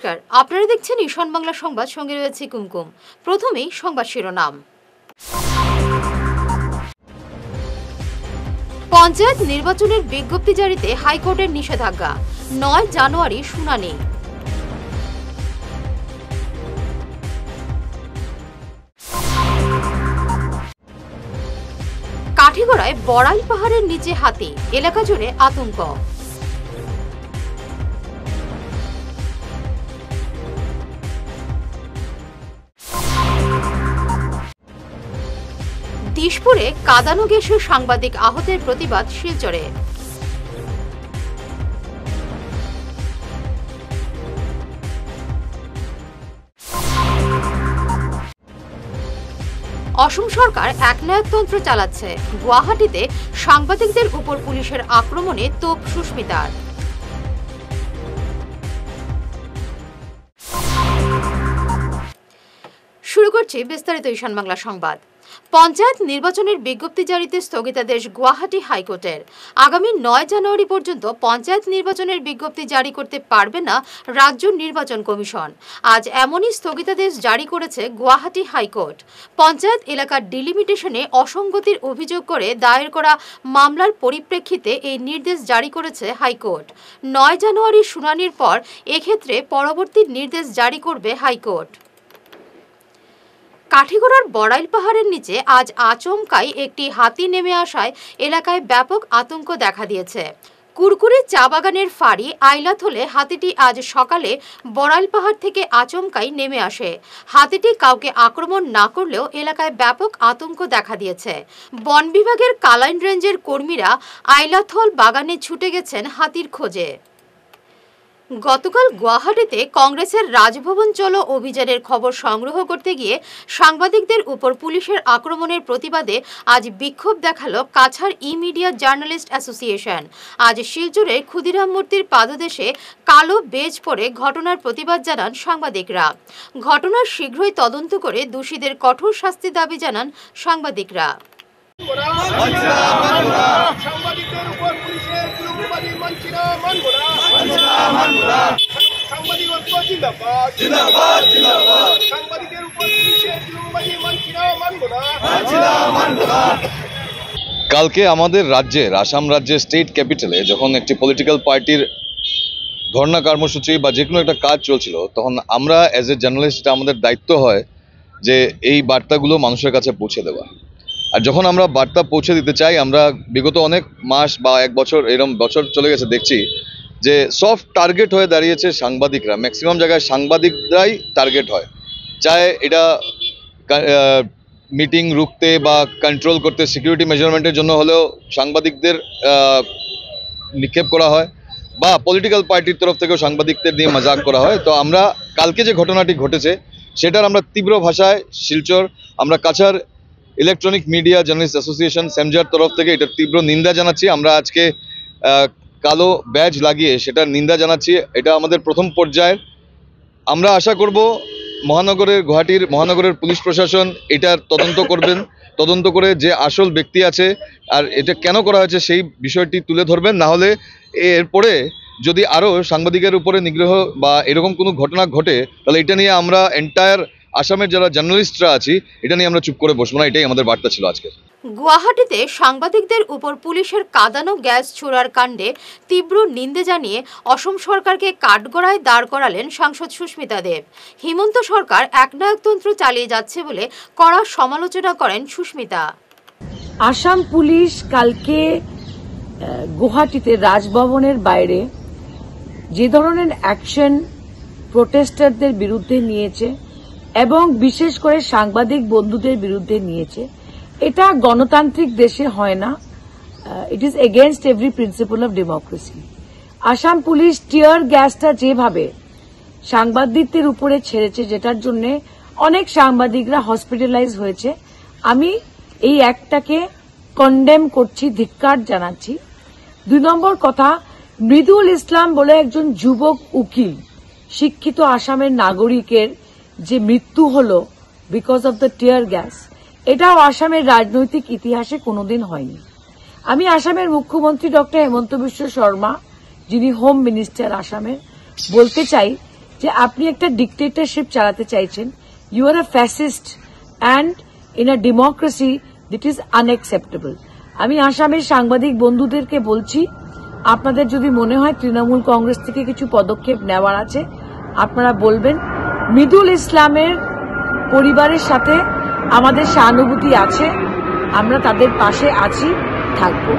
নমস্কার, আপনারা দেখছেন ঈশান বাংলা সংবাদ, সঙ্গে রয়েছে কুমকুম। প্রথমেই সংবাদ শিরোনাম। পঞ্চায়েত নির্বাচনের বিজ্ঞপ্তি জারিতে হাইকোর্টের নিষেধাজ্ঞা, ৯ জানুয়ারি শুনানি। কাঠিগড়ায় বড়াইল পাহাড়ের নিচে হাতি, এলাকা জুড়ে আতঙ্ক। দিশপুরে কাঁদানো গ্যাসে সাংবাদিক আহতের প্রতিবাদ শিলচরে। অসম সরকার একনায়কতন্ত্র চালাচ্ছে, গুয়াহাটিতে সাংবাদিকদের উপর পুলিশের আক্রমণে তোপ সুস্মিতার। শুরু করছি বিস্তারিত ঈশান বাংলা সংবাদ। পঞ্চায়েত নির্বাচনের বিজ্ঞপ্তি জারিতে স্থগিতাদেশ গুয়াহাটি হাইকোর্টের। আগামী ৯ জানুয়ারি পর্যন্ত পঞ্চায়েত নির্বাচনের বিজ্ঞপ্তি জারি করতে পারবে না রাজ্য নির্বাচন কমিশন। আজ এমনই স্থগিতাদেশ জারি করেছে গুয়াহাটি হাইকোর্ট। পঞ্চায়েত এলাকার ডিলিমিটেশনে অসঙ্গতির অভিযোগ করে দায়ের করা মামলার পরিপ্রেক্ষিতে এই নির্দেশ জারি করেছে হাইকোর্ট। ৯ জানুয়ারি শুনানির পর এক্ষেত্রে পরবর্তী নির্দেশ জারি করবে হাইকোর্ট। কাঠিগড়ার বড়াইল পাহাড়ের নিচে আজ আচমকাই একটি হাতি নেমে আসায় এলাকায় ব্যাপক আতঙ্ক দেখা দিয়েছে। কুরকুরি চা বাগানের ফাঁড়ি আইলাথলে হাতিটি আজ সকালে বড়াইল পাহাড় থেকে আচমকাই নেমে আসে। হাতিটি কাউকে আক্রমণ না করলেও এলাকায় ব্যাপক আতঙ্ক দেখা দিয়েছে। বন বিভাগের কালাইন রেঞ্জের কর্মীরা আইলাথল বাগানে ছুটে গেছেন হাতির খোঁজে। গতকাল গুয়াহাটিতে কংগ্রেসের রাজভবন চলো অভিযানের খবর সংগ্রহ করতে গিয়ে সাংবাদিকদের উপর পুলিশের আক্রমণের প্রতিবাদে আজ বিক্ষোভ দেখালো কাছাড় ই মিডিয়া জার্নালিস্ট অ্যাসোসিয়েশন। আজ শিলচরের ক্ষুদিরাম মূর্তির পাদদেশে কালো বেজ পরে ঘটনার প্রতিবাদ জানান সাংবাদিকরা। ঘটনার শীঘ্রই তদন্ত করে দোষীদের কঠোর শাস্তি দাবি জানান সাংবাদিকরা। সাংবাদিকদের উপর পুলিশের জুলুমবাজি মানছি না, মানব না। সাংবাদিকত্ব জিন্দাবাদ, জিন্দাবাদ, জিন্দাবাদ। সাংবাদিকের উপর পুলিশের জুলুমবাজি মানছি না, মানব না। কালকে আমাদের রাজ্যের আসাম রাজ্যের স্টেট ক্যাপিটালে যখন একটি পলিটিক্যাল পার্টির ধর্ণা কর্মসূচি বা যে কোনো একটা কাজ চলছিল, তখন আমরা অ্যাজ এ জার্নালিস্ট আমাদের দায়িত্ব হয় যে এই বার্তাগুলো মানুষের কাছে পৌঁছে দেওয়া। আর যখন আমরা বার্তা পৌঁছে দিতে চাই, আমরা বিগত অনেক মাস বা এক বছর এরকম বছর চলে গেছে, দেখছি যে সফট টার্গেট হয়ে দাঁড়িয়েছে সাংবাদিকরা। ম্যাক্সিমাম জায়গায় সাংবাদিকরাই টার্গেট হয়, চাই এটা মিটিং রুখতে বা কন্ট্রোল করতে, সিকিউরিটি মেজারমেন্টের জন্য হলেও সাংবাদিকদের নিক্ষেপ করা হয়, বা পলিটিক্যাল পার্টির তরফ থেকেও সাংবাদিকদের দিয়ে মজাক করা হয়। তো আমরা কালকে যে ঘটনাটি ঘটেছে সেটার আমরা তীব্র ভাষায় শিলচর আমরা Cachar electronic media journalist association সেমজার তরফ থেকে এটার তীব্র নিন্দা জানাচ্ছি। আমরা আজকে কালো ব্যাজ লাগিয়ে সেটার নিন্দা জানাচ্ছি। এটা আমাদের প্রথম পর্যায়ের। আমরা আশা করব গুয়াহাটির মহানগরের পুলিশ প্রশাসন এটার তদন্ত করবেন, তদন্ত করে যে আসল ব্যক্তি আছে আর এটা কেন করা হয়েছে সেই বিষয়টি তুলে ধরবেন। না হলে এরপরে যদি আরও সাংবাদিকের উপরে নিগ্রহ বা এরকম কোনো ঘটনা ঘটে, তাহলে এটা নিয়ে আমরা এন্টায়ার আসামের যারা জার্নালিস্টরা আছি এটা নিয়ে আমরা চুপ করে বসবো না। এটাই আমাদের বার্তা ছিল আজকে। গুয়াহাটিতে সাংবাদিকদের উপর পুলিশের কাঁদানো গ্যাস ছোড়ার কাণ্ডে তীব্র নিন্দে জানিয়ে অসম সরকারকে কাঠগড়ায় দাঁড় করালেন সাংসদ সুস্মিতা দেব। হিমন্ত সরকার একনায়কতন্ত্র চালিয়ে যাচ্ছে বলে কড়া সমালোচনা করেন সুস্মিতা। আসাম পুলিশ কালকে গুয়াহাটিতে রাজভবনের বাইরে যে ধরনের অ্যাকশন প্রোটেস্টারদের বিরুদ্ধে নিয়েছে এবং বিশেষ করে সাংবাদিক বন্ধুদের বিরুদ্ধে নিয়েছে, এটা গণতান্ত্রিক দেশে হয় না। It is against every principle of democracy. Assam police tear গ্যাসটা যেভাবে সাংবাদিকদের উপরে ছেড়েছে, যেটার জন্য অনেক সাংবাদিকরা হসপিটালাইজ হয়েছে, আমি এই অ্যাক্টটাকে কন্ডেম করছি, ধিক্কার জানাচ্ছি। ২ নম্বর কথা, মৃদুল ইসলাম বলে একজন যুবক উকিল, শিক্ষিত আসামের নাগরিকের যে মৃত্যু হলো because of the tear gas, এটাও আসামের রাজনৈতিক ইতিহাসে কোনোদিন হয়নি। আমি আসামের মুখ্যমন্ত্রী ডক্টর হেমন্ত বিশ্ব শর্মা, যিনি হোম মিনিস্টার আসামের, বলতে চাই যে আপনি একটা ডিক্টেটরশিপ চালাতে চাইছেন। You are a fascist and in a democracy this is unacceptable. আমি আসামের সাংবাদিক বন্ধুদেরকে বলছি, আপনাদের যদি মনে হয় তৃণমূল কংগ্রেস থেকে কিছু পদক্ষেপ নেওয়ার আছে, আপনারা বলবেন। মৃদুল ইসলামের পরিবারের সাথে আমাদের সহানুভূতি আছে, আমরা তাদের পাশে আছি, থাকবো।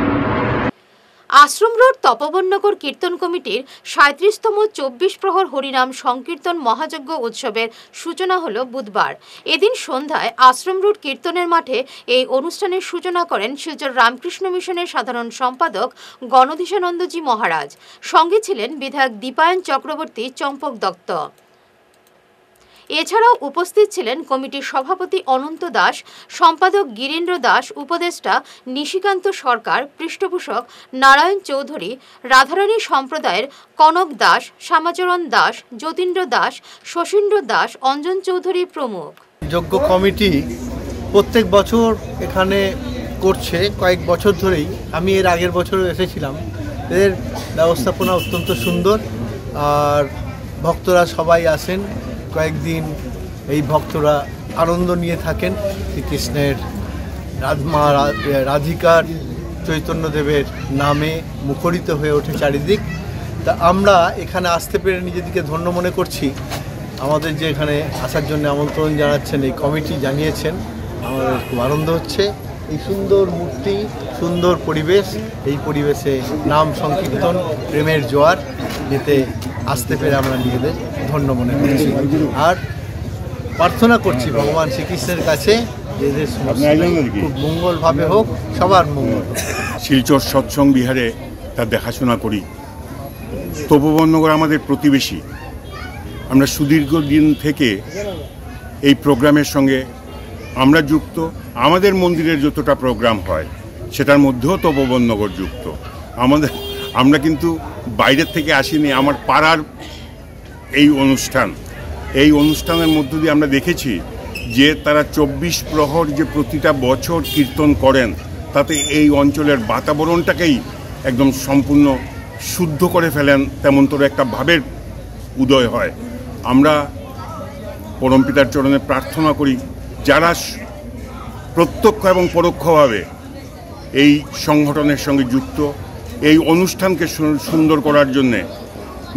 আশ্রম রোড তপবননগর কীর্তন কমিটির 37তম 24 প্রহর হরিনাম সংকীর্তন মহাযজ্ঞ উৎসবের সূচনা হল বুধবার। এদিন সন্ধ্যায় আশ্রম রোড কীর্তনের মাঠে এই অনুষ্ঠানের সূচনা করেন শিলচর রামকৃষ্ণ মিশনের সাধারণ সম্পাদক গণধীশানন্দজি মহারাজ। সঙ্গে ছিলেন বিধায়ক দীপায়ন চক্রবর্তী, চম্পক দত্ত। এছাড়াও উপস্থিত ছিলেন কমিটির সভাপতি অনন্ত দাস, সম্পাদক গিরীন্দ্র দাস, উপদেষ্টা নিশিকান্ত সরকার, পৃষ্ঠপোষক নারায়ণ চৌধুরী, রাধারানী সম্প্রদায়ের কনক দাস, শ্যামাচরণ দাস, যতীন্দ্র দাস, শশীন্দ্র দাস, অঞ্জন চৌধুরী প্রমুখ। যজ্ঞ কমিটি প্রত্যেক বছর এখানে করছে, কয়েক বছর ধরেই। আমি এর আগের বছরও এসেছিলাম। এদের ব্যবস্থাপনা অত্যন্ত সুন্দর, আর ভক্তরা সবাই আসেন। কয়েকদিন এই ভক্তরা আনন্দ নিয়ে থাকেন। শ্রীকৃষ্ণের মা রাধিকার, চৈতন্যদেবের নামে মুখরিত হয়ে ওঠে চারিদিক। তা আমরা এখানে আসতে পেরে নিজেদেরকে ধন্য মনে করছি। আমাদের যে এখানে আসার জন্য আমন্ত্রণ জানাচ্ছেন এই কমিটি জানিয়েছেন, আমাদের খুব আনন্দ হচ্ছে। এই সুন্দর মূর্তি, সুন্দর পরিবেশ, এই পরিবেশে নাম সংকীর্তন, প্রেমের জোয়ার যেতে আসতে পেরে আমরা নিজেদের ধন্য মনে করছি। আর প্রার্থনা করছি ভগবান শ্রীকৃষ্ণের কাছে যে এদের খুব মঙ্গলভাবে হোক, সবার মঙ্গল। শিলচর সৎসঙ্গ বিহারে তার দেখাশোনা করি। তপবননগর আমাদের প্রতিবেশী। আমরা সুদীর্ঘ দিন থেকে এই প্রোগ্রামের সঙ্গে আমরা যুক্ত। আমাদের মন্দিরের যতটা প্রোগ্রাম হয় সেটার মধ্যেও তপবননগর যুক্ত। আমরা কিন্তু বাইরের থেকে আসিনি। আমার পাড়ার এই অনুষ্ঠানের মধ্য দিয়ে আমরা দেখেছি যে তারা 24 প্রহর যে প্রতিটা বছর কীর্তন করেন, তাতে এই অঞ্চলের বাতাবরণটাকেই একদম সম্পূর্ণ শুদ্ধ করে ফেলেন, তেমন তোর একটা ভাবের উদয় হয়। আমরা পরমপিতার চরণে প্রার্থনা করি, যারা প্রত্যক্ষ এবং পরোক্ষভাবে এই সংগঠনের সঙ্গে যুক্ত, এই অনুষ্ঠানকে সুন্দর করার জন্যে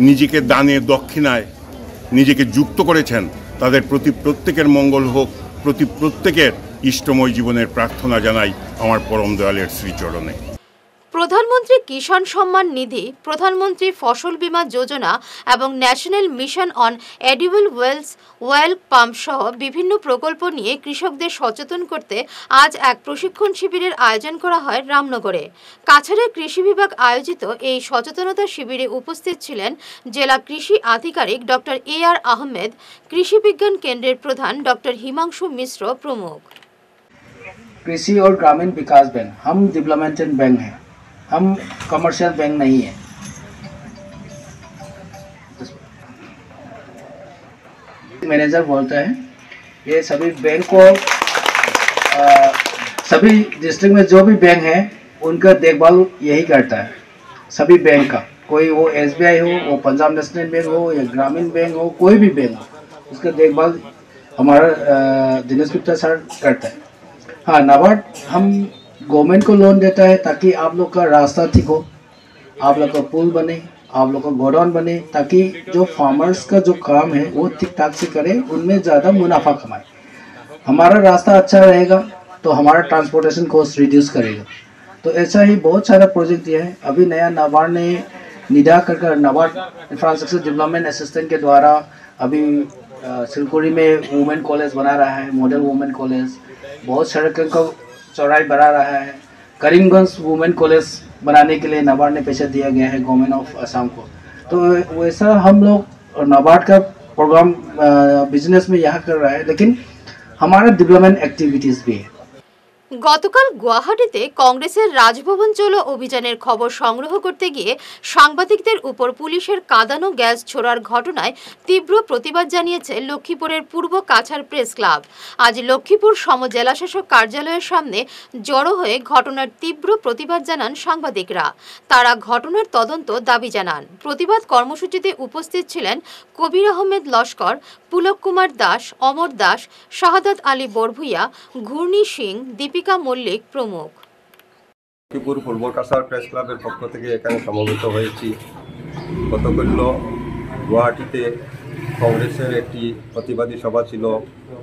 নিজেকে দানে দক্ষিণায় নিজেকে যুক্ত করেছেন, তাদের প্রতি প্রত্যেকের মঙ্গল হোক, প্রত্যেকের ইষ্টময় জীবনের প্রার্থনা জানাই আমার পরম দয়ালের শ্রীচরণে। প্রধানমন্ত্রী কিষাণ সম্মান নিধি, প্রধানমন্ত্রী ফসল বীমা যোজনা এবং national mission on edible well pump সহ বিভিন্ন প্রকল্প নিয়ে কৃষকদের সচেতন করতে আজ এক প্রশিক্ষণ শিবিরের আয়োজন করা হয় রামনগরে। কাছাড়ের কৃষি বিভাগ আয়োজিত এই সচেতনতা শিবিরে উপস্থিত ছিলেন জেলা কৃষি আধিকারিক ডক্টর AR আহমেদ, কৃষি বিজ্ঞান কেন্দ্রের প্রধান ডক্টর হিমাংশু মিশ্র প্রমুখ। कृषि और ग्रामीण विकास बैंक, हम डेवलपमेंटल बैंक हैं, हम कमर्शियल बैंक नहीं है। मैनेजर बोलता है ये सभी बैंक को सभी डिस्ट्रिक्ट में जो भी बैंक है उनका देखभाल यही करता है। सभी बैंक का, कोई वो SBI हो, वो पंजाब नेशनल बैंक हो या ग्रामीण बैंक हो, कोई भी बैंक हो, उसका देखभाल हमारा दिनेश गुप्ता सर करता है। हाँ, नाबार्ड हम गवर्नमेंट को लोन देता है ताकि आप लोग का रास्ता ठीक हो, आप लोग का पुल बने, आप लोग का गोडाउन बने, ताकि जो फार्मर्स का जो काम है वो ठीक ठाक से करे, उनमें ज़्यादा मुनाफा कमाए। हमारा रास्ता अच्छा रहेगा तो हमारा ट्रांसपोर्टेशन कॉस्ट रिड्यूस करेगा। तो ऐसा ही बहुत सारा प्रोजेक्ट दिया है। अभी नया नाबार्ड ने निडा कर नाबार्ड इंफ्रास्ट्रक्चर डेवलपमेंट असिस्टेंट के द्वारा अभी सिलकुड़ी में वुमेन कॉलेज बना रहा है, मॉडल वुमेन कॉलेज। बहुत सड़कों को चौड़ाई बढ़ा रहा है। करीमगंज वुमेन कॉलेज बनाने के लिए नाबार्ड ने पैसा दिया गया है गवर्नमेंट ऑफ असम को। तो वैसा हम लोग नाबार्ड का प्रोग्राम बिजनेस में यहाँ कर रहा है, लेकिन हमारा डेवलपमेंट एक्टिविटीज़ भी है। গতকাল গুয়াহাটিতে কংগ্রেসের রাজভবন চলো অভিযানের খবর সংগ্রহ করতে গিয়ে সাংবাদিকদের উপর পুলিশের কাঁদানো গ্যাস ছোড়ার ঘটনায় তীব্র প্রতিবাদ জানিয়েছে লক্ষ্মীপুরের পূর্ব কাছাড় প্রেস ক্লাব। আজ লক্ষ্মীপুর সমজেলাশাসক কার্যালয়ের সামনে জড়ো হয়ে ঘটনার তীব্র প্রতিবাদ জানান সাংবাদিকরা। তারা ঘটনার তদন্ত দাবি জানান। প্রতিবাদ কর্মসূচিতে উপস্থিত ছিলেন কবির আহমেদ লস্কর, পুলক কুমার দাস, অমর দাস, শাহাদাত আলী বরভুইয়া, ঘূর্ণি সিং, দীপিকা মল্লিক প্রমুখ। লক্ষ্মীপুর পূর্ব কাছাড় প্রেস ক্লাবের পক্ষ থেকে এখানে সমবেত হয়েছি। গতকাল গুয়াহাটিতে কংগ্রেসের একটি প্রতিবাদী সভা ছিল।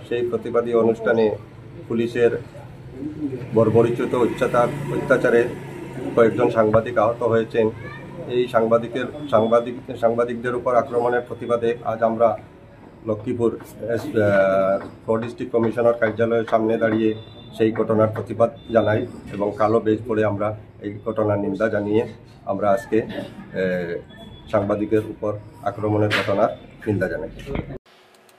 সেই প্রতিবাদী অনুষ্ঠানে পুলিশের বর্বরিচিত অত্যাচারে কয়েকজন সাংবাদিক আহত হয়েছেন। এই সাংবাদিকদের উপর আক্রমণের প্রতিবাদে আজ আমরা লক্ষ্মীপুর 4 ডিস্ট্রিক্ট কমিশনার কার্যালয়ের সামনে দাঁড়িয়ে সেই ঘটনার প্রতিবাদ জানাই এবং কালো বেজ পরে আমরা এই ঘটনার নিন্দা জানিয়ে আমরা আজকে সাংবাদিকের উপর আক্রমণের ঘটনার নিন্দা জানাই।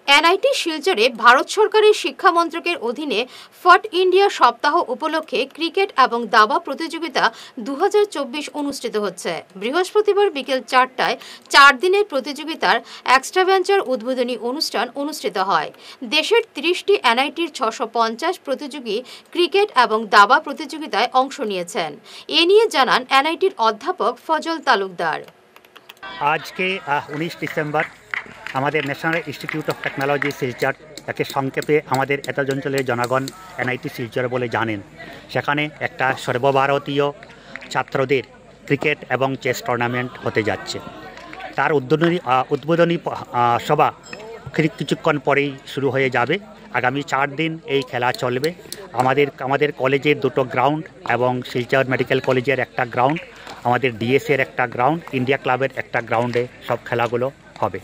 এনআইটি শিলচরে ভারত সরকারের শিক্ষা মন্ত্রকের অধীনে ফট ইন্ডিয়া সপ্তাহ উপলক্ষে ক্রিকেট এবং দাবা প্রতিযোগিতা 2024 অনুষ্ঠিত হচ্ছে। বৃহস্পতিবার বিকেল 4টায় 4 দিনের প্রতিযোগিতার এক্সট্রাভেঞ্চার উদ্বোধনী অনুষ্ঠান অনুষ্ঠিত হয়। দেশের 30টি এনআইটির 650 প্রতিযোগী ক্রিকেট এবং দাবা প্রতিযোগিতায় অংশ নিয়েছেন। এ নিয়ে জানান এনআইটির অধ্যাপক ফজল তালুকদার। আজকে 19 ডিসেম্বর আমাদের national institute of technology Silchar, যাকে সংক্ষেপে আমাদের এতদ অঞ্চলের জনগণ এনআইটি শিলচর বলে জানেন, সেখানে একটা সর্বভারতীয় ছাত্রদের ক্রিকেট এবং চেস টুর্নামেন্ট হতে যাচ্ছে। তার উদ্বোধনী সভা কিছুক্ষণ পরেই শুরু হয়ে যাবে। আগামী 4 দিন এই খেলা চলবে। আমাদের কলেজের 2টো গ্রাউন্ড এবং শিলচর মেডিকেল কলেজের একটা গ্রাউন্ড, আমাদের ডিএসের একটা গ্রাউন্ড, ইন্ডিয়া ক্লাবের একটা গ্রাউন্ডে সব খেলাগুলো হবে।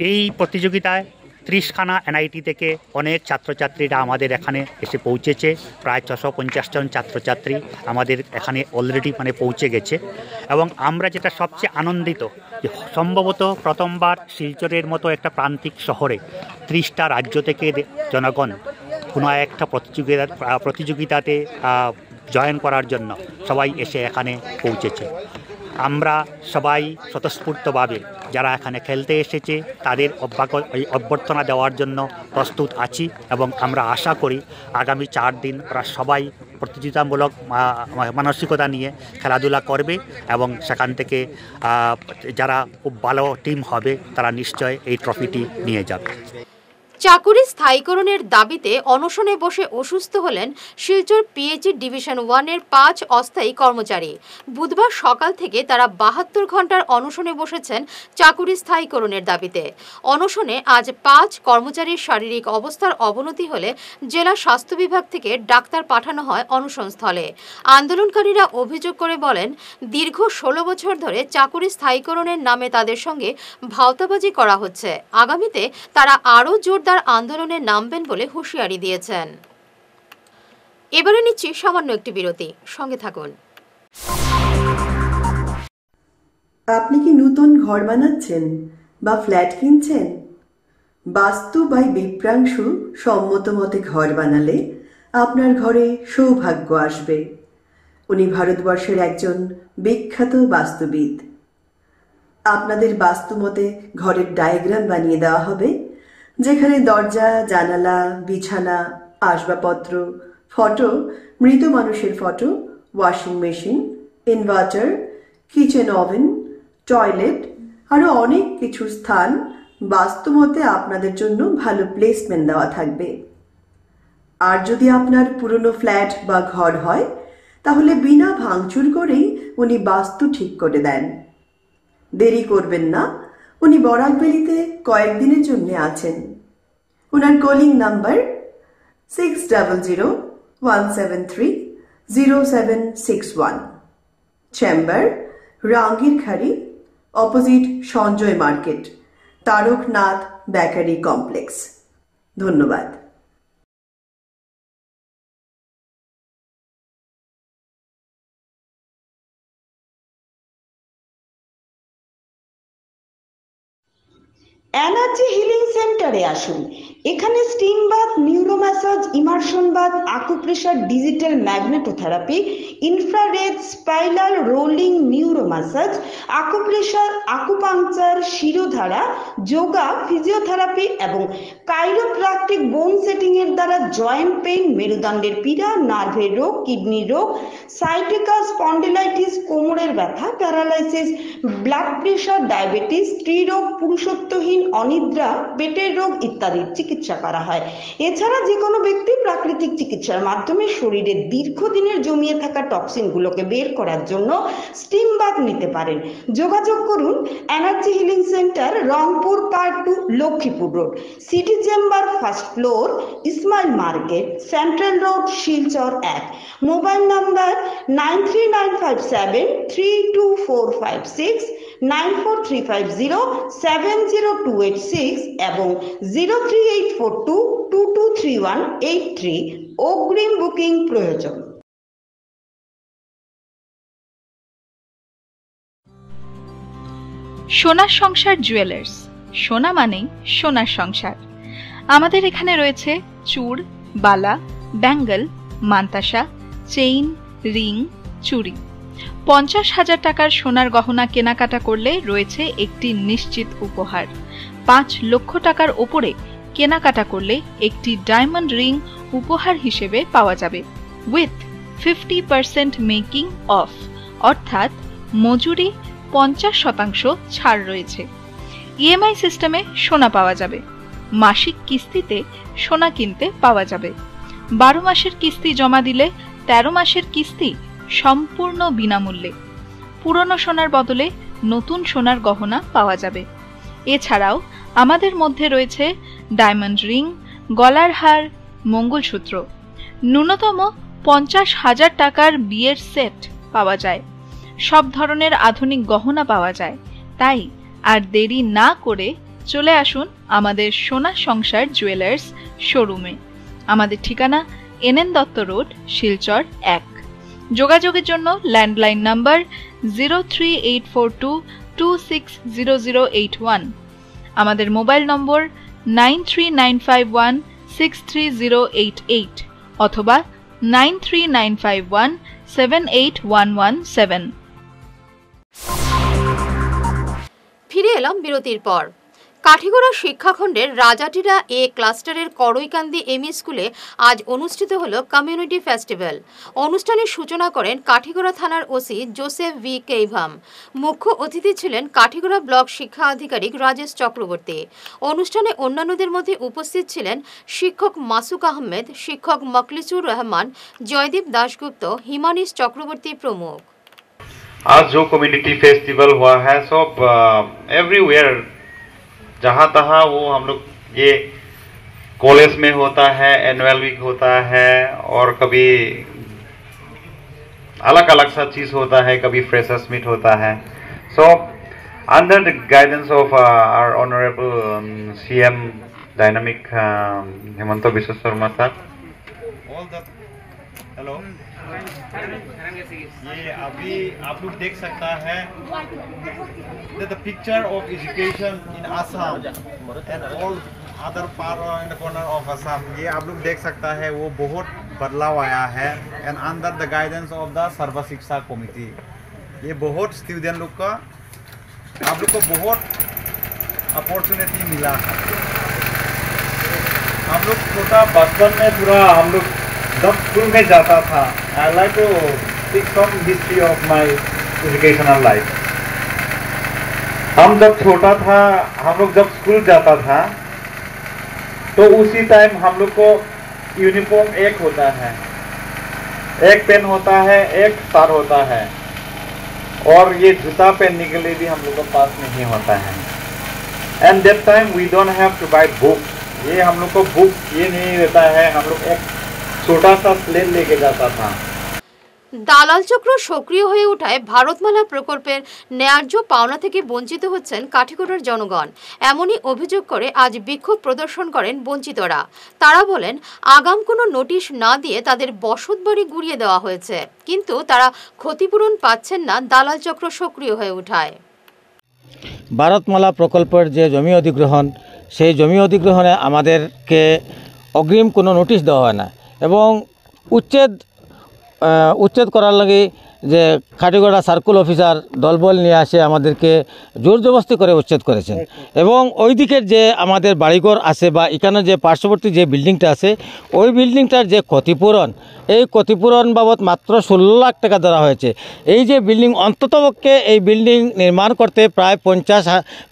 এই প্রতিযোগিতায় 30খানা এনআইটি থেকে অনেক ছাত্রছাত্রীরা আমাদের এখানে এসে পৌঁছেছে। প্রায় 650 জন ছাত্রছাত্রী আমাদের এখানে অলরেডি পৌঁছে গেছে। এবং আমরা যেটা সবচেয়ে আনন্দিত যে সম্ভবত প্রথমবার শিলচরের মতো একটা প্রান্তিক শহরে 30টা রাজ্য থেকে জনগণ কোনো একটা প্রতিযোগিতাতে জয়েন করার জন্য সবাই এসে এখানে পৌঁছেছে। আমরা সবাই স্বতঃস্ফূর্তভাবে যারা এখানে খেলতে এসেছে তাদের অভ্যর্থনা দেওয়ার জন্য প্রস্তুত আছি এবং আমরা আশা করি আগামী 4 দিন ওরা সবাই প্রতিযোগিতামূলক মানসিকতা নিয়ে খেলাধুলা করবে এবং সেখান থেকে যারা খুব ভালো টিম হবে তারা নিশ্চয় এই ট্রফিটি নিয়ে যাবে। চাকুরি স্থায়ীকরণের দাবিতে অনশনে বসে অসুস্থ হলেন শিলচর পিএইচই ডিভিশন 1-এর 5 অস্থায়ী কর্মচারী। বুধবার সকাল থেকে তারা 72 ঘন্টার অনশনে বসেছেন চাকুরি স্থায়ীকরণের দাবিতে। অনশনে আজ 5 কর্মচারীর শারীরিক অবস্থার অবনতি হলে জেলা স্বাস্থ্য বিভাগ থেকে ডাক্তার পাঠানো হয় অনশনস্থলে। আন্দোলনকারীরা অভিযোগ করে বলেন, দীর্ঘ 16 বছর ধরে চাকুরি স্থায়ীকরণের নামে তাদের সঙ্গে ভাওতাবাজি করা হচ্ছে। আগামীতে তারা আরও জোরদার আন্দোলনে নামবেন বলে হুঁশিয়ারি দিয়েছেন। এবারে নিচ্ছি সামান্য একটি বিরতি, সঙ্গে থাকুন। আপনি কি নতুন ঘর বানাচ্ছেন বা ফ্ল্যাট কিনছেন? বাস্তু বাই বিপ্রাংশু সম্মত মতে ঘর বানালে আপনার ঘরে সৌভাগ্য আসবে। উনি ভারতবর্ষের একজন বিখ্যাত বাস্তুবিদ। আপনাদের বাস্তু মতে ঘরের ডায়াগ্রাম বানিয়ে দেওয়া হবে, যেখানে দরজা, জানালা, বিছানা, আসবাবপত্র, ফটো, মৃত মানুষের photo, washing machine, inverter, kitchen oven, toilet আরও অনেক কিছু স্থান বাস্তুমতে আপনাদের জন্য ভালো প্লেসমেন্ট দেওয়া থাকবে। আর যদি আপনার পুরনো ফ্ল্যাট বা ঘর হয় তাহলে বিনা ভাঙচুর করেই উনি বাস্তু ঠিক করে দেন। দেরি করবেন না, উনি বরাকবেলিতে কয়েকদিনের জন্য আছেন। ওনার calling number 6001730761। Chamber Rangirkhari, opposite Sanjay market, Taraknath bakery complex. ধন্যবাদ। এনার্জি হিলিং সেন্টারে আসুন। এখানে steam bath, neuro massage, immersion bath, acupressure, digital magnetotherapy, infrared, spiral, rolling, neuro massage, acupressure, acupuncture, shirodhara, yoga, physiotherapy এবং কাইরোপ্র্যাকটিক বোন সেটিং এর দ্বারা জয়েন্ট পেইন, মেরুদণ্ডের পীড়া, নার্ভের রোগ, কিডনির রোগ, সাইটিকা, স্পন্ডিলাইটিস, কোমরের ব্যথা, প্যারালাইসিস, ব্লাড প্রেশার, ডায়াবেটিস, স্ত্রীরোগ, পুরুষত্বহীন, অনিদ্রা, পেটের রোগ ইত্যাদির চিকিৎসা করা হয়। এছাড়া যে কোনো ব্যক্তি প্রাকৃতিক চিকিৎসার মাধ্যমে শরীরে দীর্ঘদিনের জমিয়ে থাকা টক্সিনগুলোকে বের করার জন্য স্টিম বাথ নিতে পারেন। যোগাযোগ করুন energy healing centre, Rangpur part 2, Lakshmipur road, city chamber, first floor, Ismail market, central road, Silchar 1। Mobile number 9395732456, 9435070286 এবং 03842223183। অগ্রিম বুকিং প্রয়োজন। সোনার সংসার জুয়েলার্স, সোনা মানেই সোনার সংসার। আমাদের এখানে রয়েছে চূড়, বালা, ব্যাঙ্গল, মান্তাসা, চেইন, রিং, চুড়ি। 50,000 টাকার সোনার গহনা কেনাকাটা করলে রয়েছে একটি নিশ্চিত উপহার। 5 লক্ষ টাকার ওপরে কেনাকাটা করলে একটি ডায়মন্ড রিং উপহার হিসেবে পাওয়া যাবে উইথ 50% মেকিং অফ, অর্থাৎ মজুরি 50% ছাড় রয়েছে। ইএমআই সিস্টেমে সোনা পাওয়া যাবে। মাসিক কিস্তিতে সোনা কিনতে পাওয়া যাবে। 12 মাসের কিস্তি জমা দিলে 13 মাসের কিস্তি সম্পূর্ণ বিনামূল্যে। পুরনো সোনার বদলে নতুন সোনার গহনা পাওয়া যাবে। এছাড়াও আমাদের মধ্যে রয়েছে ডায়মন্ড রিং, গলার হার, মঙ্গলসূত্র। ন্যূনতম 50,000 টাকার বিয়ের সেট পাওয়া যায়। সব ধরনের আধুনিক গহনা পাওয়া যায়। তাই আর দেরি না করে চলে আসুন আমাদের সোনা সংসার জুয়েলার্স শোরুমে। আমাদের ঠিকানা NN দত্ত রোড, শিলচর 1। যোগাযোগের জন্য ল্যান্ডলাইন নাম্বার 03842260081, আমাদের মোবাইল নম্বর 9395163088 অথবা 9395178117। ফিরে এলাম বিরতির পর। কাঠিগড়া শিক্ষাখণ্ডের রাজাটিরা এ ক্লাস্টারের করইকান্দি এমই স্কুলে আজ অনুষ্ঠিত হলো কমিউনিটি ফেস্টিভ্যাল। অনুষ্ঠানের সূচনা করেন কাঠিগড়া থানার ওসি জোসেফ ভি কেইভাম। মুখ্য অতিথি ছিলেন কাঠিগড়া ব্লক শিক্ষা আধিকারিক রাজেশ চক্রবর্তী। অনুষ্ঠানে অন্যান্যদের মধ্যে উপস্থিত ছিলেন শিক্ষক মাসুক আহমেদ, শিক্ষক মকলিসুর রহমান, জয়দীপ দাশগুপ্ত, হিমানিশ চক্রবর্তী প্রমুখ। आज जो कम्युनिटी फेस्टिवल हुआ है सब एवरीवेयर जहाँ तहाँ वो हम लोग ये कॉलेज में होता है, एनुअल वीक होता है और कभी अलग अलग सा चीज़ होता है, कभी फ्रेशर्स मीट होता है। So under the guidance of our honourable CM dynamic Himanta Biswa Sarma sir. Hello, ये अभी आप लोग देख सकता है the picture of education in Assam and all other part in the corner of Assam. ये आप लोग देख सकता है वो बहुत बदलाव आया है and under the guidance of the Sarva Shiksha committee. ये बहुत स्टूडेंट लोग का आप लोग को बहुत अपॉर्चुनिटी मिला है। हम लोग छोटा बचपन में पूरा हम लोग जब स्कूल में जाता था, I like to speak some history of my educational life. हम जब छोटा था, हम लोग जब स्कूल जाता था तो उसी टाइम हम लोग को यूनिफॉर्म एक होता है, एक पेन होता है, एक सर होता है और ये जूता पहनने के लिए भी हम लोग को पास नहीं होता है। And that time we don't have to buy book. ये हम लोग को बुक ये नहीं रहता है, हम लोग एक छोटा सा स्लेट लेके जाता था। দালাল চক্র সক্রিয় হয়ে ওঠায় ভারতমালা প্রকল্পের ন্যায্য পাওনা থেকে বঞ্চিত হচ্ছেন কাঠিগড়ার জনগণ। এমনই অভিযোগ করে আজ বিক্ষোভ প্রদর্শন করেন বঞ্চিতরা। তারা বলেন, আগাম কোনো নোটিশ না দিয়ে তাদের বসতবাড়ি গুড়িয়ে দেওয়া হয়েছে, কিন্তু তারা ক্ষতিপূরণ পাচ্ছেন না দালাল চক্র সক্রিয় হয়ে ওঠায়। ভারতমালা প্রকল্পের যে জমি অধিগ্রহণ, সেই জমি অধিগ্রহণে আমাদেরকে অগ্রিম কোনো নোটিশ দেওয়া হয় না এবং উচ্ছেদ করার লাগে যে খাটিগড়া সার্কুল অফিসার দলবল নিয়ে আসে আমাদেরকে জোর জবরদস্তি করে উচ্ছেদ করেছেন এবং ওই দিকের যে আমাদের বাড়িঘর আছে বা এখানে যে পার্শ্ববর্তী যে বিল্ডিংটা আছে ওই বিল্ডিংটার যে ক্ষতিপূরণ, এই ক্ষতিপূরণ বাবদ মাত্র 16 লাখ টাকা ধরা হয়েছে। এই যে বিল্ডিং, অন্ততপক্ষে এই বিল্ডিং নির্মাণ করতে প্রায়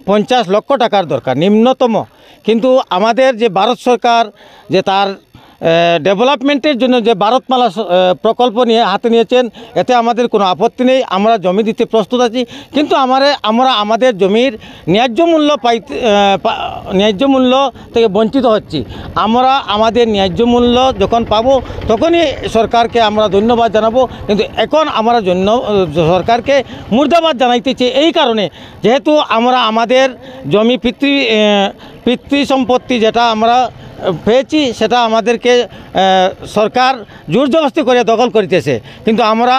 50 লক্ষ টাকার দরকার নিম্নতম, কিন্তু আমাদের যে ভারত সরকার যে তার ডেভেলপমেন্টের জন্য যে ভারতমালা প্রকল্প নিয়ে হাতে নিয়েছেন, এতে আমাদের কোনো আপত্তি নেই, আমরা জমি দিতে প্রস্তুত আছি, কিন্তু আমরা আমাদের জমির ন্যায্য মূল্য থেকে বঞ্চিত হচ্ছি। আমরা আমাদের ন্যায্য মূল্য যখন পাবো তখনই সরকারকে আমরা ধন্যবাদ জানাবো, কিন্তু এখন আমরা সরকারকে মুর্দাবাদ জানাইতেছি এই কারণে, যেহেতু আমরা আমাদের জমি পিতৃ সম্পত্তি যেটা আমরা পেয়েছি সেটা আমাদেরকে সরকার জোর জবরদস্তি করে দখল করিতেছে, কিন্তু আমরা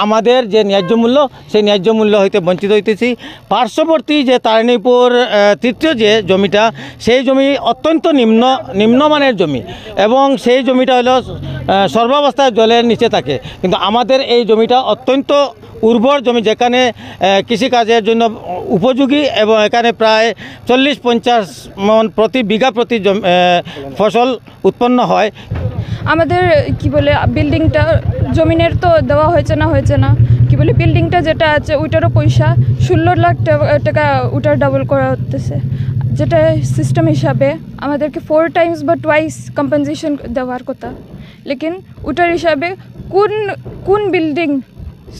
আমাদের যে ন্যায্য মূল্য সেই ন্যায্য মূল্য হইতে বঞ্চিত হইতেছি। পার্শ্ববর্তী যে তারিণীপুর তৃতীয় যে জমিটা, সেই জমি অত্যন্ত নিম্নমানের জমি এবং সেই জমিটা হলো সর্বাবস্থায় জলের নিচে থাকে, কিন্তু আমাদের এই জমিটা অত্যন্ত উর্বর জমি, যেখানে কৃষিকাজের জন্য উপযোগী এবং এখানে প্রায় 40-50 মণ প্রতি বিঘা প্রতি ফসল উৎপন্ন হয়। আমাদের কি বলে বিল্ডিংটা জমিনের তো দেওয়া হয়েছে না কি বলে বিল্ডিংটা যেটা আছে ওইটারও পয়সা 16 লাখ টাকা ওটার ডাবল করা হতেছে, যেটা সিস্টেম হিসাবে আমাদেরকে 4 টাইমস বা টুয়াইস কম্পেনসেশন দেওয়ার কথা, লেকিন ওটার হিসাবে কোন বিল্ডিং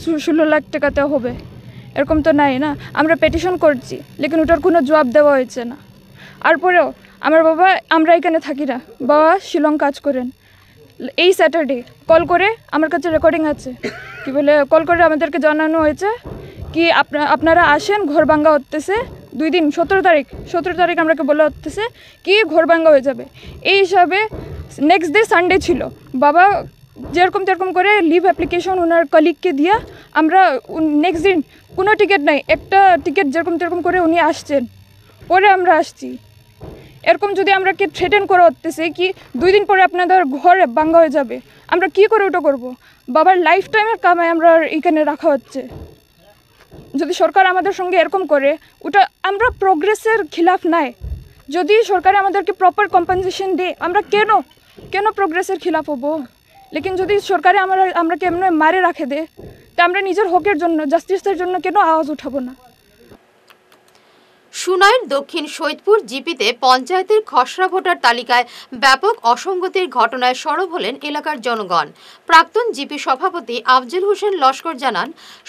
16 লাখ টাকাতে হবে এরকম তো নাই না। আমরা পেটিশন করছি লেকিন ওটার কোনো জবাব দেওয়া হয়েছে না। আর পরেও আমার বাবা, আমরা এখানে থাকি না, বাবা শিলং কাজ করেন, এই স্যাটারডে কল করে আমার কাছে রেকর্ডিং আছে, কি বলে কল করে আমাদেরকে জানানো হয়েছে কি আপনারা আসেন, ঘর ভাঙ্গা হতেছে 2 দিন 17 তারিখ আমাকে বলা হতেছে কি ঘর ভাঙ্গা হয়ে যাবে। এই হিসাবে নেক্সট ডে সানডে ছিল, বাবা যেরকম তেরকম করে লিভ অ্যাপ্লিকেশন ওনার কলিগকে দিয়া আমরা নেক্সট দিন কোনো টিকিট নাই, একটা টিকিট যেরকম তেরকম করে উনি আসছেন, পরে আমরা আসছি। এরকম যদি আমরাকে থ্রেটেন করা হতেছে কি 2 দিন পরে আপনাদের ঘর ভাঙ্গা হয়ে যাবে, আমরা কি করে ওটা করব? বাবার লাইফ টাইমের কামাই আমরা এখানে রাখা হচ্ছে। যদি সরকার আমাদের সঙ্গে এরকম করে, ওটা আমরা প্রোগ্রেসের খিলাফ নাই। যদি সরকার আমাদেরকে প্রপার কম্পেনসেশন দেয়, আমরা কেন প্রোগ্রেসের খিলাফ হব? লেকিন যদি সরকারে আমরা কেমন মারে রাখে দেয়, তা আমরা নিজের হকের জন্য, জাস্টিসের জন্য কেন আওয়াজ উঠাবো না? সুনাইর দক্ষিণ সৈয়দপুর জিপিতে পঞ্চায়েতের খসড়া ভোটার তালিকায় ব্যাপক অসঙ্গতির ঘটনায় সরব হলেন এলাকার জনগণ। প্রাক্তন জিপি সভাপতি আফজল হোসেন লস্কর জানান,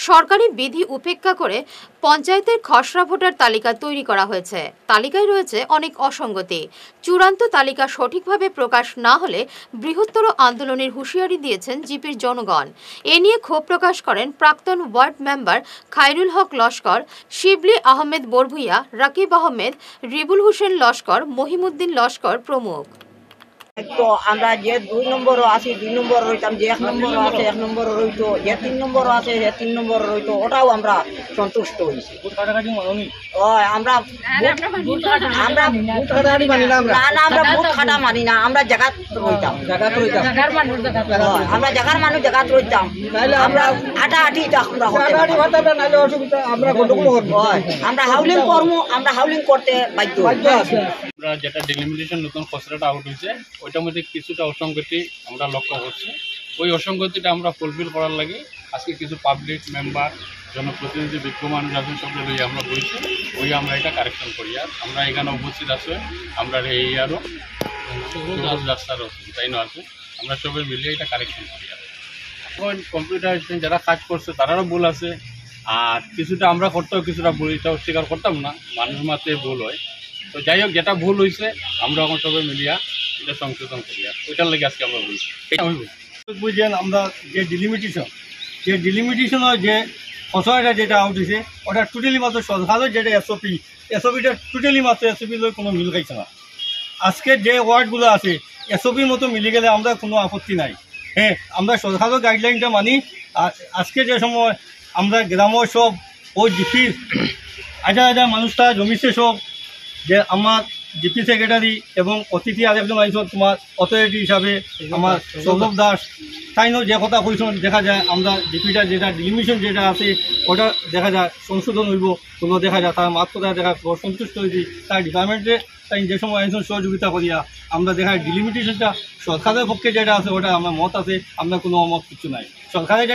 সরকারি বিধি উপেক্ষা করে পঞ্চায়েতের খসড়া ভোটার তালিকা তৈরি করা হয়েছে। তালিকায় রয়েছে অনেক অসঙ্গতি। চূড়ান্ত তালিকা সঠিকভাবে প্রকাশ না হলে বৃহত্তর আন্দোলনের হুঁশিয়ারি দিয়েছেন জিপির জনগণ। এ নিয়ে ক্ষোভ প্রকাশ করেন প্রাক্তন ওয়ার্ড মেম্বার খায়রুল হক লস্কর, শিবলি আহমেদ বরভুইয়া, রাকিব আহমেদ, রিবুল হোসেন লস্কর, মহিমুদ্দিন লস্কর প্রমুখ। তো আমরা যে 2 নম্বরও আছি 2 নম্বর রইতাম, যে 1 নম্বরও আছে 1 নম্বর রইতো, যে 3 নম্বরও আছে 3 নম্বর রইতো, ওটাও আমরা সন্তুষ্ট হয়েছি। আমরা বুথ খাটা মানি না, আমরা জায়গাত রইতাম, আমরা জায়গার মানুষ জায়গাত রইতাম, আমরা আটাআটি আমরা হাউলিং করবো, আমরা হাউলিং করতে বাধ্য। আমরা যেটা ডিলিমিটেশন নতুন খসড়াটা আউট হয়েছে ওইটার মধ্যে কিছুটা অসঙ্গতি আমরা লক্ষ্য করছি। ওই অসঙ্গতিটা আমরা ফুলফিল করার লাগে আজকে কিছু পাবলিক মেম্বার, জনপ্রতিনিধি, বিজ্ঞ মানুষ আছেন, সব লইয়া আমরা বলছি, ওই আমরা এটা কারেকশন করি। আর আমরা এখানে উপস্থিত আছে, আমরা এই আরও রাস্তারও তাই না আছে, আমরা সবাই মিলিয়ে এটা কারেকশন করি। আর এখন কম্পিউটার যারা কাজ করছে তারারও ভুল আছে, আর কিছুটা আমরা করতেও কিছুটা ভুল, এটা অস্বীকার করতাম না, মানুষ মাত্রে ভুল হয়। তো যাই হোক, যেটা ভুল হয়েছে আমরা এখন সবাই মিলিয়া এটা সংশোধন করি। আর ওইটার লাগে আজকে আমরা বলছি। বুঝছেন, আমরা যে ডিলিমিটেশনের যে খসড়াটা যেটা আউট হয়েছে ওটা টোটালি মাত্র সরকারের যেটা এসওপিটা টোটালি মাত্র এসওপি লই কোনো মিল খাইছে না। আজকে যে ওয়ার্ডগুলো আছে এসওপির মতো মিলে গেলে আমরা কোনো আপত্তি নাই। হ্যাঁ, আমরা সরকারের গাইডলাইনটা মানি। আর আজকে যে সময় আমরা গ্রামের সব ওই জিপির হাজার হাজার মানুষটা জমিছে সব যে আমার জিপি সেক্রেটারি এবং অতিথি আরেকজন আইসন তোমার অথরিটি হিসাবে আমার সৌরভ দাস তাইনও যে কথা কইছেন দেখা যায় আমরা জিপিটা যেটা ডিলিমিশন যেটা আছে ওটা দেখা যায় সংশোধন হইব কোনো দেখা যায় তার মাত্র দেখা সন্তুষ্ট হয়েছি তার ডিপার্টমেন্টে তাই যে সময় আইসন সহযোগিতা করিয়া আমরা দেখা ডিলিমিটেশনটা সরকারের পক্ষে যেটা আছে ওটা আমার মত আছে আমরা কোনো মত কিছু নাই সরকারের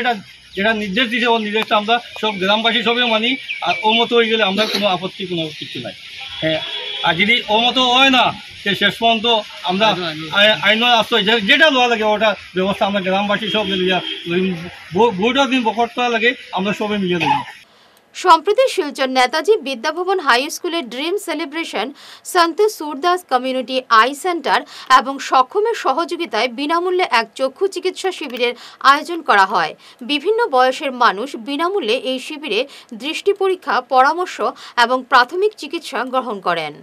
যেটা নির্দেশ দিছে ওর নির্দেশটা আমরা সব গ্রামবাসী সবই মানি আর ও মতো হয়ে গেলে আমরা কোনো আপত্তি কোনো কিছু নাই হ্যাঁ আর যদি ও মতো হয় না সে শেষ পর্যন্ত আমরা আইনের আশ্রয় যেটা লওয়া লাগে ওটা ব্যবস্থা আমরা গ্রামবাসী সব মিলিয়া বইটা দিন বকট করা লাগে আমরা সবাই মিলিয়ে দেবো। সম্প্রতি শিলচর নেতাজি বিদ্যাভবন হাই স্কুলের ড্রিম সেলিব্রেশন সন্ত সুরদাস কমিউনিটি আই সেন্টার এবং সক্ষমের সহযোগিতায় বিনামূল্যে এক চক্ষু চিকিৎসা শিবিরের আয়োজন করা হয়। বিভিন্ন বয়সের মানুষ বিনামূল্যে এই শিবিরে দৃষ্টি পরীক্ষা, পরামর্শ এবং প্রাথমিক চিকিৎসা গ্রহণ করেন।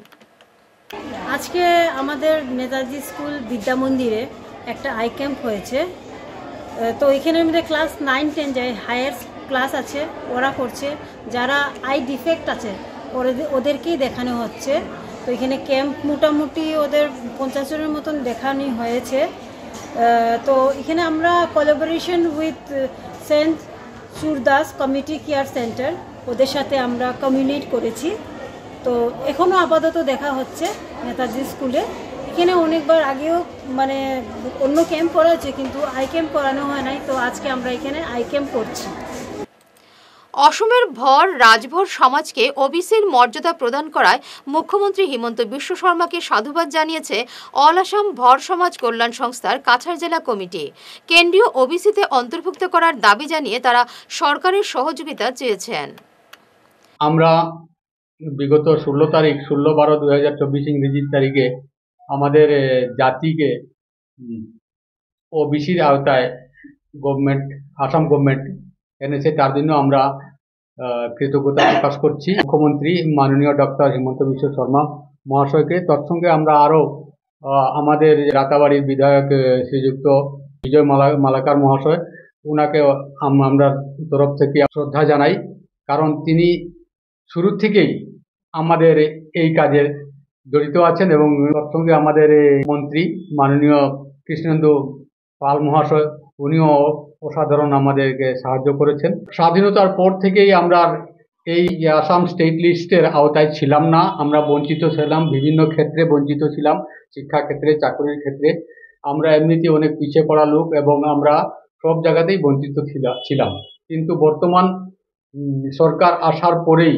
আজকে আমাদের নেতাজি স্কুল বিদ্যা মন্দিরে একটা আই ক্যাম্প হয়েছে। তো এখানের মধ্যে ক্লাস 9-10 যায় হায়ার ক্লাস আছে, ওরা করছে। যারা আই ডিফেক্ট আছে ওদেরকেই দেখানো হচ্ছে। তো এখানে ক্যাম্প মোটামুটি ওদের 50 জনের মতন দেখানো হয়েছে। তো এখানে আমরা collaboration with saint Surdas community care centre ওদের সাথে আমরা কমিউনিকেট করেছি। তো এখনও আপাতত দেখা হচ্ছে নেতাজি স্কুলে। এখানে অনেকবার আগেও মানে অন্য ক্যাম্প করা হচ্ছে কিন্তু আই ক্যাম্প করানো হয় নাই। তো আজকে আমরা এখানে আই ক্যাম্প করছি। অসমের ভর রাজভর সমাজকে ওবিসির মর্যাদা প্রদান করায় মুখ্যমন্ত্রী হিমন্ত বিশ্ব শর্মাকে সাধুবাদ জানিয়েছে অল আসাম ভর সমাজ কল্যাণ সংস্থার কাছাড় জেলা কমিটি। কেন্দ্রীয় ওবিসিতে অন্তর্ভুক্ত করার দাবি জানিয়ে তারা সরকারের সহযোগিতা চেয়েছেন। আমরা বিগত 16 তারিখ 16/12/2024 ইংরেজি তারিখে আমাদের জাতিকে ওবিসির আওতায় গভর্নমেন্ট আসাম গভর্নমেন্ট এনেছে, তার জন্য আমরা কৃতজ্ঞতা প্রকাশ করছি মুখ্যমন্ত্রী মাননীয় ডক্টর হিমন্ত বিশ্ব শর্মা মহাশয়কে। তৎসঙ্গে আমরা আরও আমাদের রাতাবাড়ির বিধায়ক শ্রীযুক্ত বিজয় মালাকার মহাশয়, ওনাকে আমরা তরফ থেকে শ্রদ্ধা জানাই, কারণ তিনি শুরু থেকেই আমাদের এই কাজে জড়িত আছেন এবং তৎসঙ্গে আমাদের মন্ত্রী মাননীয় কৃষ্ণেন্দু পাল মহাশয় উনিও অসাধারণ আমাদেরকে সাহায্য করেছেন। স্বাধীনতার পর থেকেই আমরা এই আসাম স্টেট লিস্টের আওতায় ছিলাম না, আমরা বঞ্চিত ছিলাম, বিভিন্ন ক্ষেত্রে বঞ্চিত ছিলাম, শিক্ষা ক্ষেত্রে, চাকরির ক্ষেত্রে। আমরা এমনিতে অনেক পিছিয়ে পড়া লোক এবং আমরা সব জায়গাতেই বঞ্চিত ছিলাম। কিন্তু বর্তমান সরকার আসার পরেই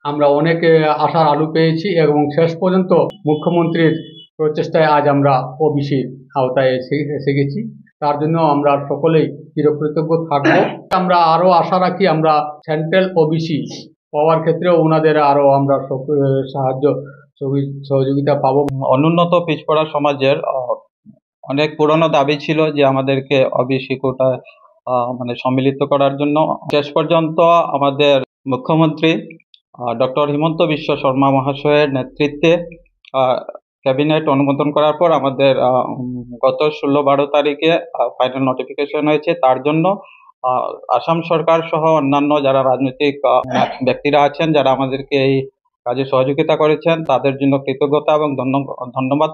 আমরা অনেক আশার আলো পেয়েছি এবং শেষ পর্যন্ত মুখ্যমন্ত্রীর প্রচেষ্টায় আজ আমরা ওবিসির আওতায় এসে গেছি। তার জন্য আমরা সকলেই চিরকৃতজ্ঞ থাকব। আমরা আরও আশা রাখি আমরা সেন্ট্রাল ওবিসি পাওয়ার ক্ষেত্রেও ওনাদের আরও আমরা সাহায্য সহযোগিতা পাবো। অনুন্নত পিছপড়া সমাজের অনেক পুরনো দাবি ছিল যে আমাদেরকে ওবিসি কোটা মানে সম্মিলিত করার জন্য। শেষ পর্যন্ত আমাদের মুখ্যমন্ত্রী ডক্টর হিমন্ত বিশ্ব শর্মা মহাশয়ের নেতৃত্বে ক্যাবিনেট অনুমোদন করার পর আমাদের গত 16-12 তারিখে ফাইনাল নোটিফিকেশন হয়েছে। তার জন্য আসাম সরকার সহ অন্যান্য যারা রাজনৈতিক ব্যক্তিরা আছেন, যারা আমাদেরকে এই কাজে সহযোগিতা করেছেন, তাদের জন্য কৃতজ্ঞতা এবং ধন্যবাদ।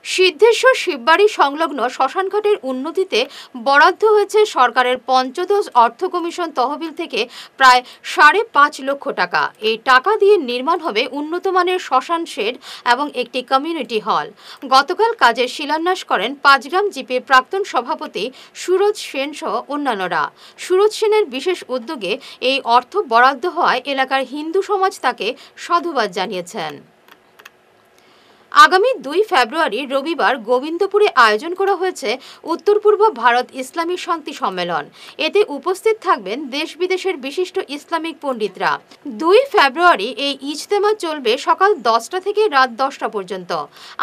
সিদ্ধেশ্বর শিববাড়ি সংলগ্ন শ্মশানঘাটের উন্নতিতে বরাদ্দ হয়েছে সরকারের পঞ্চদশ অর্থ কমিশন তহবিল থেকে প্রায় 5.5 লক্ষ টাকা। এই টাকা দিয়ে নির্মাণ হবে উন্নত মানের শ্মশান শেড এবং একটি কমিউনিটি হল। গতকাল কাজের শিলান্যাস করেন পাঁচগ্রাম জিপির প্রাক্তন সভাপতি সুরজ সেন সহ অন্যান্যরা। সুরজ সেনের বিশেষ উদ্যোগে এই অর্থ বরাদ্দ হওয়ায় এলাকার হিন্দু সমাজ তাকে সাধুবাদ জানিয়েছেন। আগামী 2 ফেব্রুয়ারি রবিবার গোবিন্দপুরে আয়োজন করা হয়েছে উত্তর পূর্ব ভারত ইসলামী শান্তি সম্মেলন। এতে উপস্থিত থাকবেন দেশ বিদেশের বিশিষ্ট ইসলামিক পণ্ডিতরা। 2 ফেব্রুয়ারি এই ইজতেমা চলবে সকাল 10টা থেকে রাত 10টা পর্যন্ত।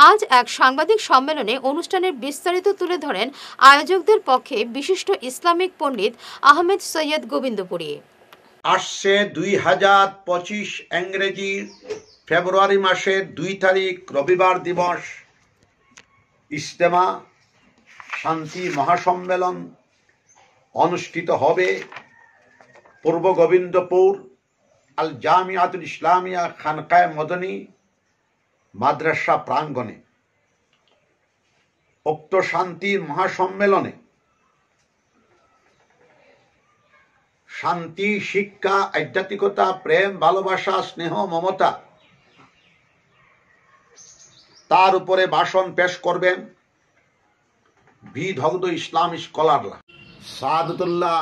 আজ এক সাংবাদিক সম্মেলনে অনুষ্ঠানের বিস্তারিত তুলে ধরেন আয়োজকদের পক্ষে বিশিষ্ট ইসলামিক পণ্ডিত আহমেদ সৈয়দ গোবিন্দপুরী। আসছে 2025 ইংরেজি ফেব্রুয়ারি মাসের 2 তারিখ রবিবার দিবস ইজতেমা শান্তি মহাসম্মেলন অনুষ্ঠিত হবে পূর্ব গোবিন্দপুর আল জামিয়াতুল ইসলামিয়া খানকায়ে মদনী মাদ্রাসা প্রাঙ্গণে উক্ত শান্তির মহাসম্মেলনে শান্তি, শিক্ষা, আধ্যাত্মিকতা, প্রেম, ভালোবাসা, স্নেহ, মমতা তার উপরে ভাষণ পেশ করবেন বিদগ্ধ ইসলামী স্কলাররা। সাদতুল্লাহ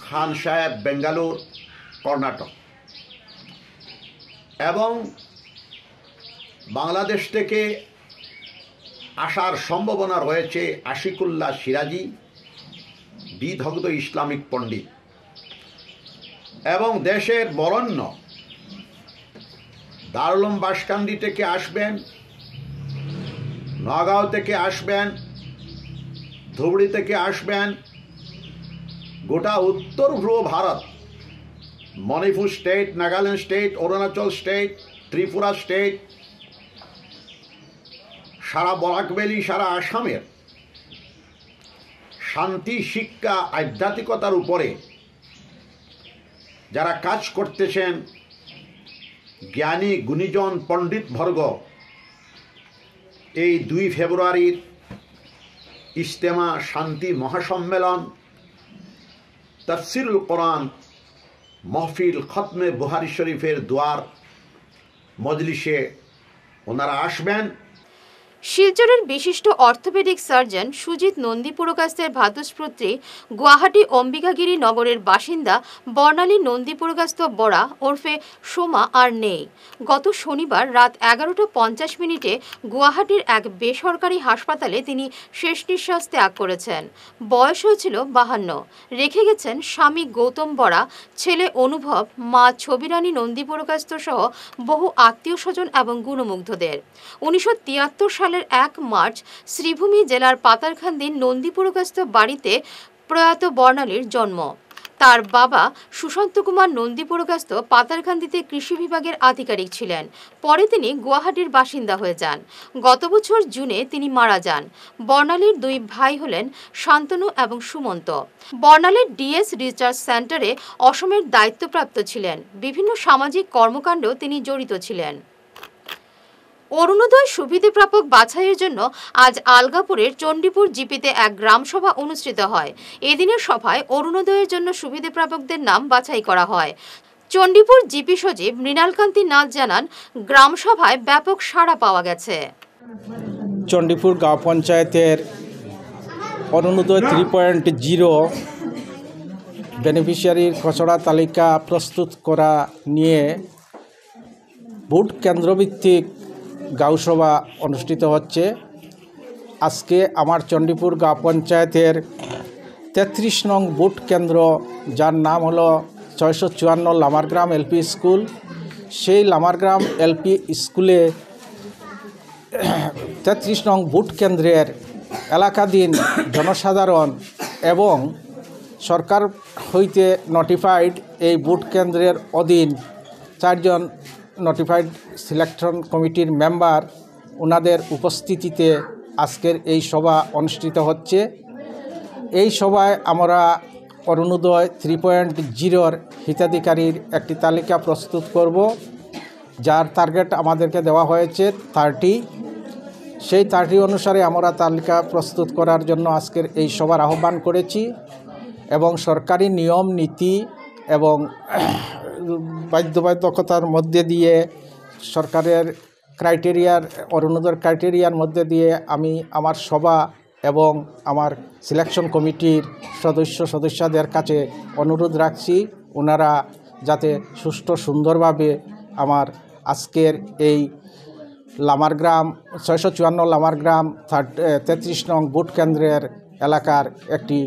খান সাহেব, বেঙ্গালুর, কর্ণাটক। এবং বাংলাদেশ থেকে আসার সম্ভাবনা রয়েছে আশিকুল্লাহ সিরাজি, বিদগ্ধ ইসলামিক পণ্ডিত। এবং দেশের বরেণ্য দারুল উলুম বাঁশকান্দি থেকে আসবেন, নগাঁও থেকে আসবেন, ধুবড়ি থেকে আসবেন, গোটা উত্তর পূর্ব Bharat, Manipur state, Nagaland state, Arunachal state, Tripura state, সারা বরাক ভ্যালি, সারা আসামের শান্তি, শিক্ষা, আধ্যাত্মিকতার উপরে যারা কাজ করতেছেন জ্ঞানী গুণীজন পণ্ডিতবর্গ এই 2 ফেব্রুয়ারির ইজতেমা শান্তি মহাসম্মেলন, তাফসিরুল কোরআন মাহফিল, খতমে বুখারী শরীফের দোয়ার মজলিসে ওনারা আসবেন। শিলচরের বিশিষ্ট অর্থোপেডিক সার্জন সুজিত নন্দী পুরকাস্তের ভাতুষপুত্রী গুয়াহাটি অম্বিকাগিরি নগরের বাসিন্দা বর্ণালী নন্দী পুরকাস্ত বড়া ওরফে সোমা আর নেই। গত শনিবার রাত 11:50 গুয়াহাটির এক বেসরকারি হাসপাতালে তিনি শেষ নিঃশ্বাস ত্যাগ করেছেন। বয়স হয়েছিল 52। রেখে গেছেন স্বামী গৌতম বড়া, ছেলে অনুভব, মা ছবিরানী নন্দী পুরকাস্ত সহ বহু আত্মীয় স্বজন এবং গুণমুগ্ধদের। 1973 সালের 1 মার্চ শ্রীভূমি জেলার পাতারখান্দির নন্দী পুরকাস্ত বাড়িতে প্রয়াত বর্ণালীর জন্ম। তার বাবা সুশান্ত কুমার নন্দী পুরকাস্ত পাতারখান্দিতে কৃষি বিভাগের আধিকারিক ছিলেন। পরে তিনি গুয়াহাটির বাসিন্দা হয়ে যান। গত বছর জুনে তিনি মারা যান। বর্ণালীর 2 ভাই হলেন শান্তনু এবং সুমন্ত। বর্ণালীর ডিএস রিসার্চ সেন্টারে অসমের দায়িত্বপ্রাপ্ত ছিলেন। বিভিন্ন সামাজিক কর্মকাণ্ডেও তিনি জড়িত ছিলেন। অরুণোদয় সুবিধাপ্রাপক বাছাইয়ের জন্য আজ আলগাপুরের চণ্ডীপুর জিপিতে এক গ্রামসভা অনুষ্ঠিত হয়। এদিনের সভায় অরুণোদয়ের জন্য সুবিধাপ্রাপকদের নাম বাছাই করা হয়। চণ্ডীপুর জিপি সচিব মৃণালকান্তি নাথ জানান, গ্রামসভায় ব্যাপক সাড়া পাওয়া গেছে। চণ্ডীপুর গাঁও পঞ্চায়েতের অরুণোদয় 3.0 বেনিফিশিয়ারির খসড়া তালিকা প্রস্তুত করা নিয়ে ভোট কেন্দ্রভিত্তিক গাঁওসভা অনুষ্ঠিত হচ্ছে। আজকে আমার চণ্ডীপুর গাঁও পঞ্চায়েতের 33 নং ভোট কেন্দ্র, যার নাম হলো 654 লামারগ্রাম এলপি স্কুল, সেই লামারগ্রাম এলপি স্কুলে 33 নং ভোট কেন্দ্রের এলাকাধীন জনসাধারণ এবং সরকার হইতে নোটিফাইড এই ভোট কেন্দ্রের অধীন 4 জন নোটিফাইড সিলেকশন কমিটির মেম্বার, ওনাদের উপস্থিতিতে আজকের এই সভা অনুষ্ঠিত হচ্ছে। এই সভায় আমরা অরুণোদয় 3.0 হিতাধিকারীর একটি তালিকা প্রস্তুত করব, যার টার্গেট আমাদেরকে দেওয়া হয়েছে 30। সেই 30 অনুসারে আমরা তালিকা প্রস্তুত করার জন্য আজকের এই সভার আহ্বান করেছি এবং সরকারি নিয়ম নীতি এবং বাধ্যবাধকতার মধ্যে দিয়ে সরকারের ক্রাইটেরিয়ার, অরুণোদয়ের ক্রাইটেরিয়ার মধ্যে দিয়ে আমি আমার সভা এবং আমার সিলেকশন কমিটির সদস্যদের কাছে অনুরোধ রাখছি, ওনারা যাতে সুষ্ঠু সুন্দরভাবে আমার আজকের এই লামারগ্রাম 654 লামারগ্রাম 33 নং ভোট কেন্দ্রের এলাকার একটি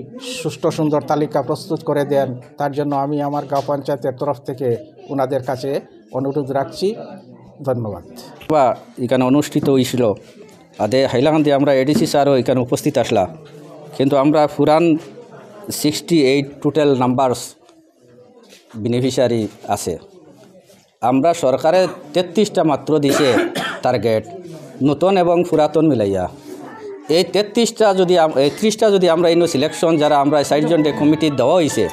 সুষ্ঠু সুন্দর তালিকা প্রস্তুত করে দেন। তার জন্য আমি আমার গাঁও পঞ্চায়েতের তরফ থেকে ওনাদের কাছে অনুরোধ রাখছি। ধন্যবাদ। এখানে অনুষ্ঠিত হয়েছিল, আদে হাইলাকান্দি আমরা এডিসি স্যারও এখানে উপস্থিত আসলা, কিন্তু আমরা পুরান 68 টোটাল নাম্বারস বেনিফিশিয়ারি আছে। আমরা সরকারের 33টা মাত্র দিছে টার্গেট, নতুন এবং পুরাতন মিলাইয়া। এই 33টা যদি 30টা যদি আমরা ইনো সিলেকশন যারা আমরা 60 জন কমিটি দেওয়া হয়েছে,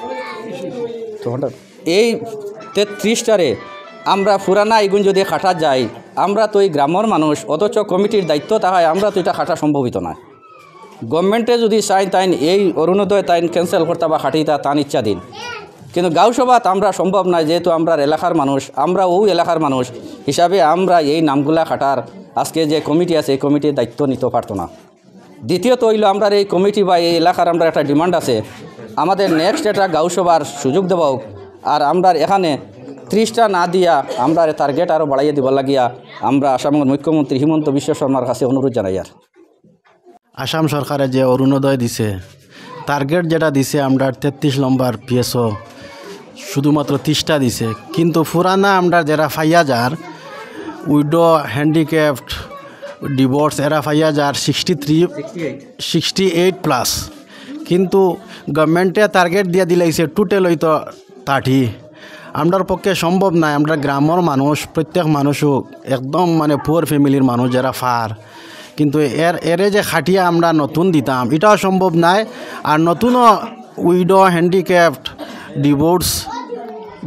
এই 33টারে আমরা পুরানা এগুন যদি খাটা যাই, আমরা তো এই গ্রামের মানুষ, অথচ কমিটির দায়িত্ব তাহায় আমরা তো এটা খাটা সম্ভবিত না। গভর্নমেন্টে যদি চাই তাইন এই অরুণোদয় তাইন ক্যান্সেল করতে বা খাটিতা তান ইচ্ছা দিন, কিন্তু গাঁও সভাত আমরা সম্ভব নয়, যেহেতু আমরা এলাকার মানুষ, আমরা ওই এলাকার মানুষ হিসাবে আমরা এই নামগুলা খাটার আজকে যে কমিটি আছে এই কমিটির দায়িত্ব নিতে পারতো না। দ্বিতীয়ত হইল আমরা এই কমিটি বা এই এলাকার আমরা একটা ডিমান্ড আছে, আমাদের নেক্সট একটা গাঁও সভার সুযোগ দেওয়া হোক, আর আমরা এখানে 30টা না দিয়া আমরা টার্গেট আরও বাড়াইয়া দিব লাগিয়া আমরা আসামের মুখ্যমন্ত্রী হিমন্ত বিশ্ব শর্মার কাছে অনুরোধ জানাই। আর আসাম সরকারে যে অরুণোদয় দিছে, টার্গেট যেটা দিছে আমরা 33 নম্বর পিএসও শুধুমাত্র 30টা দিছে, কিন্তু পুরানা আমরা যারা ফাইয়া যার উইডো হ্যান্ডিক্যাপ্ট ডিভোর্স এরা ফাইয়া যার 68 প্লাস, কিন্তু গভর্নমেন্টে টার্গেট দিয়ে দিলাইছে টোটাল হয়তো 30। আমরার পক্ষে সম্ভব নয়, আমরা গ্রামের মানুষ, প্রত্যেক মানুষও একদম মানে পুয়ার ফ্যামিলির মানুষ যারা ফার, কিন্তু এরে যে খাটিয়া আমরা নতুন দিতাম এটাও সম্ভব নয়। আর নতুনও উইডো হ্যান্ডিক্যাপ্ট ডিভোর্স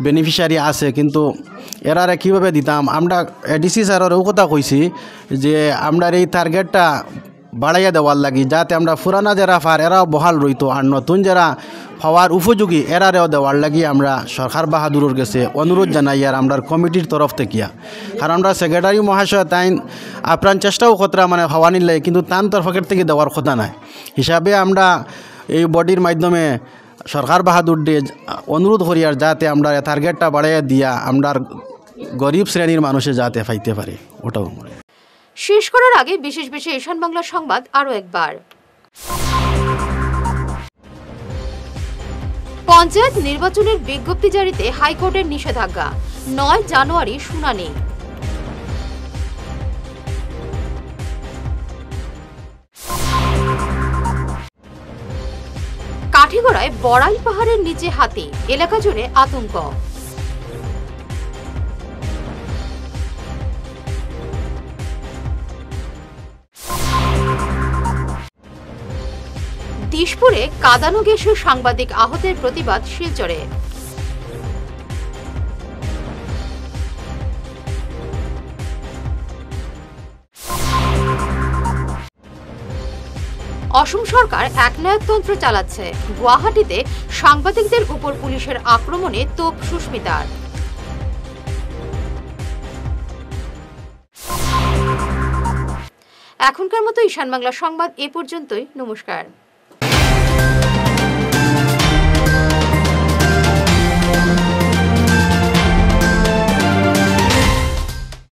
বেনিফিশিয়ারি আছে, কিন্তু এরারে কীভাবে দিতাম আমরা এডিসি স্যারেরও কথা কইছি যে আমরা এই টার্গেটটা বাড়াইয়া দেওয়ার লাগি, যাতে আমরা পুরানা যারা ফার এরাও বহাল রইতো, আর নতুন যারা হওয়ার উপযোগী এরারেও দেওয়ার লাগি আমরা সরকার বাহাদুরের কাছে অনুরোধ জানাই। আর আমরা কমিটির তরফ থেকে, কারণ আমরা সেক্রেটারি মহাশয় তাইন আপ্রাণ চেষ্টাও কতরা মানে হওয়ানির লাগে, কিন্তু তান তরফের থেকে দেওয়ার কথা নাই হিসাবে আমরা এই বডির মাধ্যমে সরকার বাহাদুর দিয়ে অনুরোধ করি, আর যাতে আমরা টার্গেটটা বাড়াইয়া দিয়া আমরা গরিব শ্রেণীর মানুষে যাতে পাইতে পারে ওটাও। শেষ করার আগে বিশেষ বিশেষ ঈশান বাংলা সংবাদ আরও একবার। পঞ্চায়েত নির্বাচনের বিজ্ঞপ্তি জারিতে হাইকোর্টের নিষেধাজ্ঞা, 9 জানুয়ারি শুনানি। কাঠিগড়ায় বড়াই পাহাড়ের নিচে হাতি, এলাকা জুড়ে আতঙ্ক। দিশপুরে কাঁদানো গ্যাসে সাংবাদিক আহতের প্রতিবাদ শিলচরে। অসম সরকার একনায়কতন্ত্র চালাচ্ছে, গুয়াহাটিতে সাংবাদিকদের উপর পুলিশের আক্রমণে তোপ সুস্মিতার। এখনকার মতো ঈশান বাংলা সংবাদ এ পর্যন্তই। নমস্কার।